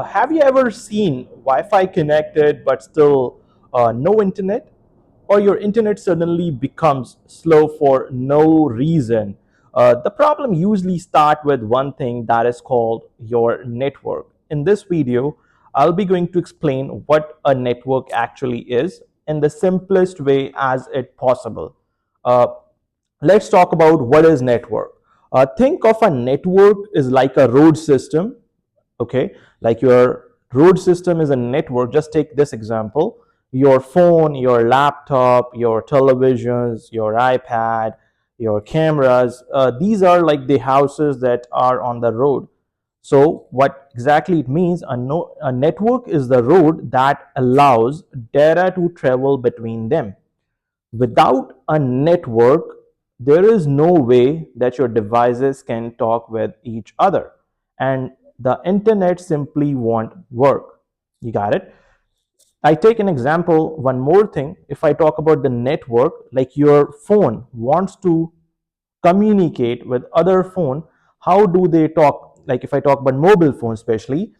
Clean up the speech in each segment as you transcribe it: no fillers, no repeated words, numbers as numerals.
Have you ever seen Wi-Fi connected but still no internet? Or your internet suddenly becomes slow for no reason? The problem usually starts with one thing that is called your network. In this video, I'll be going to explain what a network actually is in the simplest way as it possible. Uh, let's talk about what is network. Think of a network is like a road system. Okay, like your road system is a network. Just take this example: your phone, your laptop, your televisions, your iPad, your cameras, these are like the houses that are on the road. So what exactly it means, a network is the road that allows data to travel between them. Without a network, there is no way that your devices can talk with each other, and the internet simply won't work. You got it? I take an example, one more thing. If I talk about the network, like your phone wants to communicate with other phone, how do they talk? Like if I talk about mobile phone especially,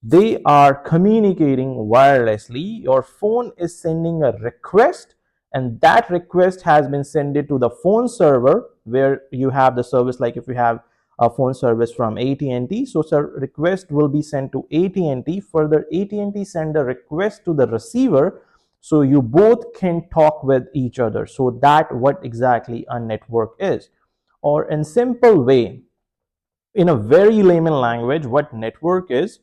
they are communicating wirelessly. Your phone is sending a request, and that request has been sent to the phone server where you have the service. Like if you have a phone service from AT&T, so sir, request will be sent to AT&T. Further, AT&T send a request to the receiver, so you both can talk with each other. So that what exactly a network is. Or in simple way, in a very layman language, what network is,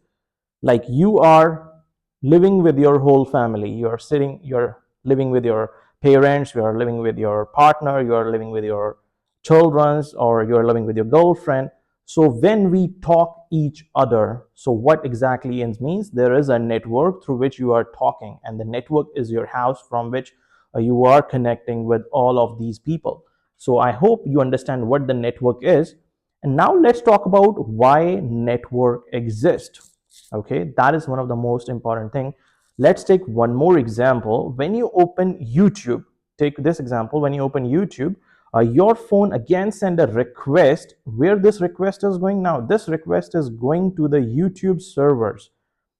like you are living with your whole family. You're living with your parents, you are living with your partner, you are living with your children's, or you're living with your girlfriend. So when we talk each other, so what exactly it means, there is a network through which you are talking, and the network is your house from which you are connecting with all of these people. So I hope you understand what the network is. And now let's talk about why network exists. Okay, that is one of the most important thing. Let's take one more example. When you open YouTube, take this example: when you open YouTube, your phone again send a request. Where this request is going now, this request is going to the YouTube servers.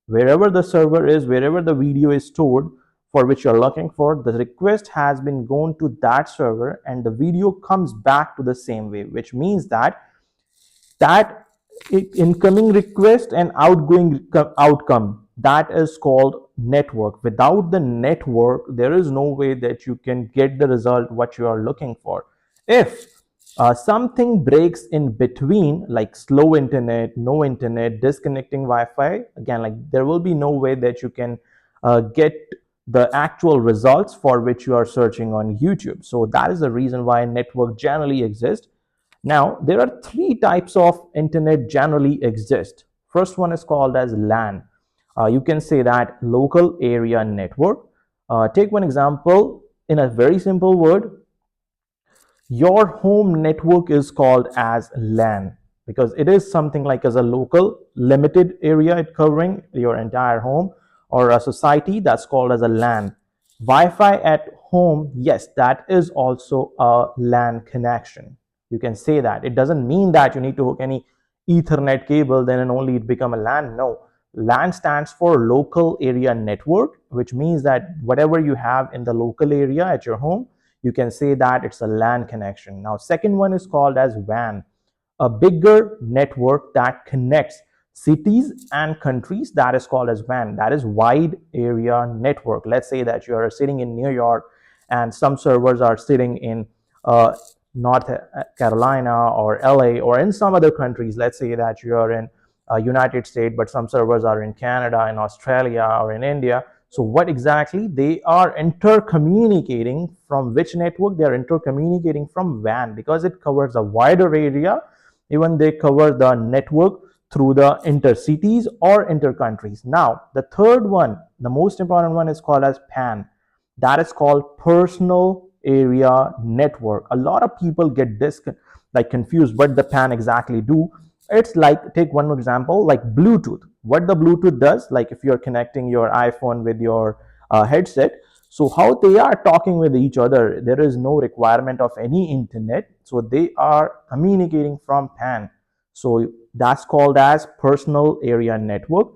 Wherever the server is, wherever the video is stored for which you're looking for, the request has been gone to that server, and the video comes back to the same way, which means that incoming request and outgoing outcome, that is called network. Without the network, there is no way that you can get the result what you are looking for. If something breaks in between, like slow internet, no internet, disconnecting Wi-Fi, again, like there will be no way that you can get the actual results for which you are searching on YouTube. So that is the reason why network generally exists. Now, there are three types of internet generally exist. First one is called as LAN. You can say that local area network. Take one example in a very simple word. Your home network is called as LAN because it is something like as a local limited area, it covering your entire home or a society, that's called as a LAN. Wi-Fi at home, yes, that is also a LAN connection. You can say that. It doesn't mean that you need to hook any Ethernet cable, then and only it become a LAN. No, LAN stands for local area network, which means that whatever you have in the local area at your home, you can say that it's a LAN connection. Now, second one is called as WAN, a bigger network that connects cities and countries, that is called as WAN. That is wide area network. Let's say that you are sitting in New York and some servers are sitting in North Carolina or LA or in some other countries. Let's say that you are in United States, but some servers are in Canada, in Australia, or in India. So what exactly they are intercommunicating from which network? They are intercommunicating from WAN because it covers a wider area. Even they cover the network through the intercities or intercountries. Now, the third one, the most important one, is called as PAN. That is called personal area network. A lot of people get this like confused what the PAN exactly do. It's like, take one more example, like Bluetooth. What the Bluetooth does, like if you're connecting your iPhone with your headset, so how they are talking with each other, there is no requirement of any internet, so they are communicating from PAN. So that's called as personal area network.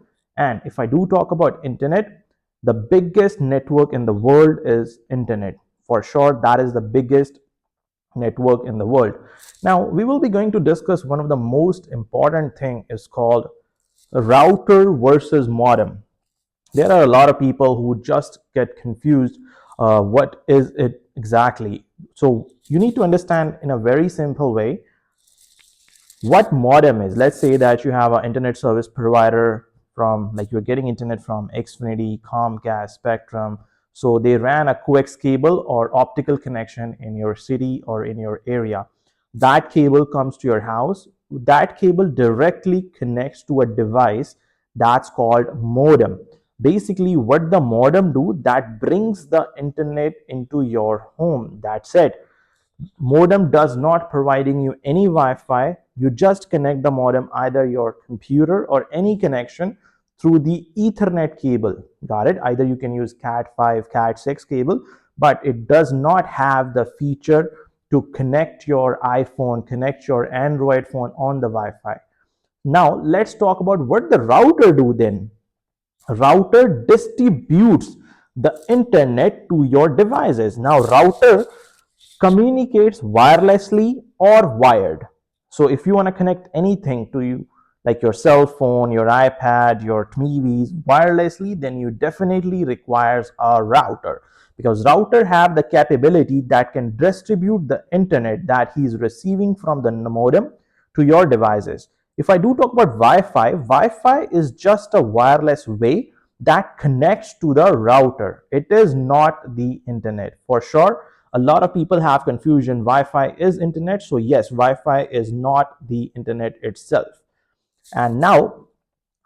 And if I do talk about internet, the biggest network in the world is internet. For sure, that is the biggest network in the world. Now, we will be going to discuss one of the most important thing is called router versus modem. There are a lot of people who just get confused. What is it exactly? So you need to understand in a very simple way what modem is. Let's say that you have an internet service provider from, like, you're getting internet from Xfinity, Comcast, Spectrum. So they ran a coax cable or optical connection in your city or in your area. That cable comes to your house. That cable directly connects to a device that's called modem. Basically, what the modem do, that brings the internet into your home. That's it. Modem does not providing you any Wi-Fi. You just connect the modem, either your computer or any connection, through the Ethernet cable. Got it? Either you can use cat 5, cat 6 cable, but it does not have the feature to connect your iPhone, connect your Android phone on the Wi-Fi. Now let's talk about what the router do then. Router distributes the internet to your devices. Now router communicates wirelessly or wired. So if you want to connect anything to you, like your cell phone, your iPad, your TVs wirelessly, then you definitely requires a router, because router have the capability that can distribute the internet that he's receiving from the modem to your devices. If I do talk about Wi-Fi, Wi-Fi is just a wireless way that connects to the router. It is not the internet. For sure, a lot of people have confusion. Wi-Fi is internet. So yes, Wi-Fi is not the internet itself. And now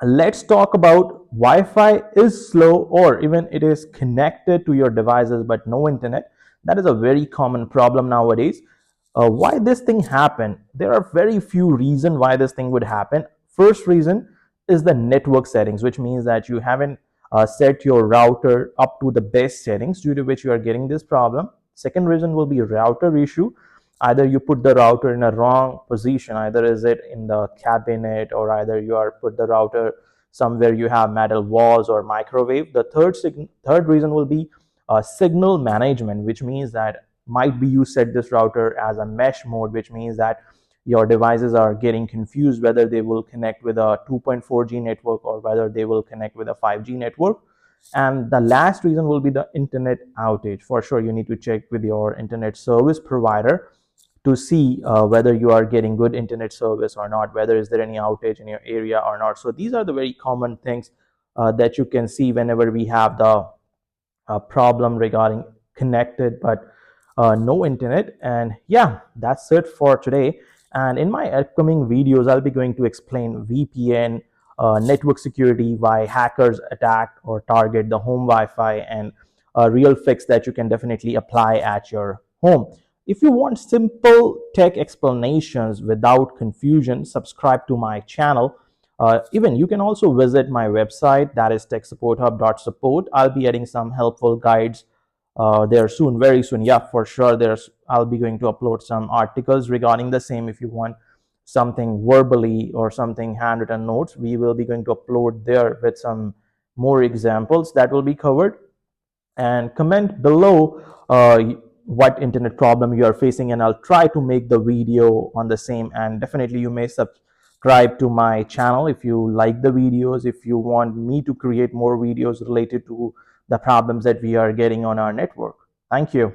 let's talk about Wi-Fi is slow, or even it is connected to your devices but no internet. That is a very common problem nowadays. Why this thing happen? There are very few reasons why this thing would happen. First reason is the network settings, which means that you haven't set your router up to the best settings, due to which you are getting this problem. Second reason will be router issue. Either you put the router in a wrong position, either is it in the cabinet, or either you are put the router somewhere you have metal walls or microwave. The third reason will be signal management, which means that might be you set this router as a mesh mode, which means that your devices are getting confused whether they will connect with a 2.4G network or whether they will connect with a 5G network. And the last reason will be the internet outage. For sure, you need to check with your internet service provider to see whether you are getting good internet service or not, whether is there any outage in your area or not. So these are the very common things that you can see whenever we have the problem regarding connected but no internet. And yeah, that's it for today. And in my upcoming videos, I'll be going to explain VPN, network security, why hackers attack or target the home Wi-Fi, and a real fix that you can definitely apply at your home. If you want simple tech explanations without confusion, subscribe to my channel. Even you can also visit my website, that is techsupporthub.support. I'll be adding some helpful guides there soon, very soon. Yeah, for sure. I'll be going to upload some articles regarding the same. If you want something verbally or something handwritten notes, we will be going to upload there with some more examples that will be covered. And comment below what internet problem you are facing, and I'll try to make the video on the same. And definitely you may subscribe to my channel if you like the videos, if you want me to create more videos related to the problems that we are getting on our network. Thank you.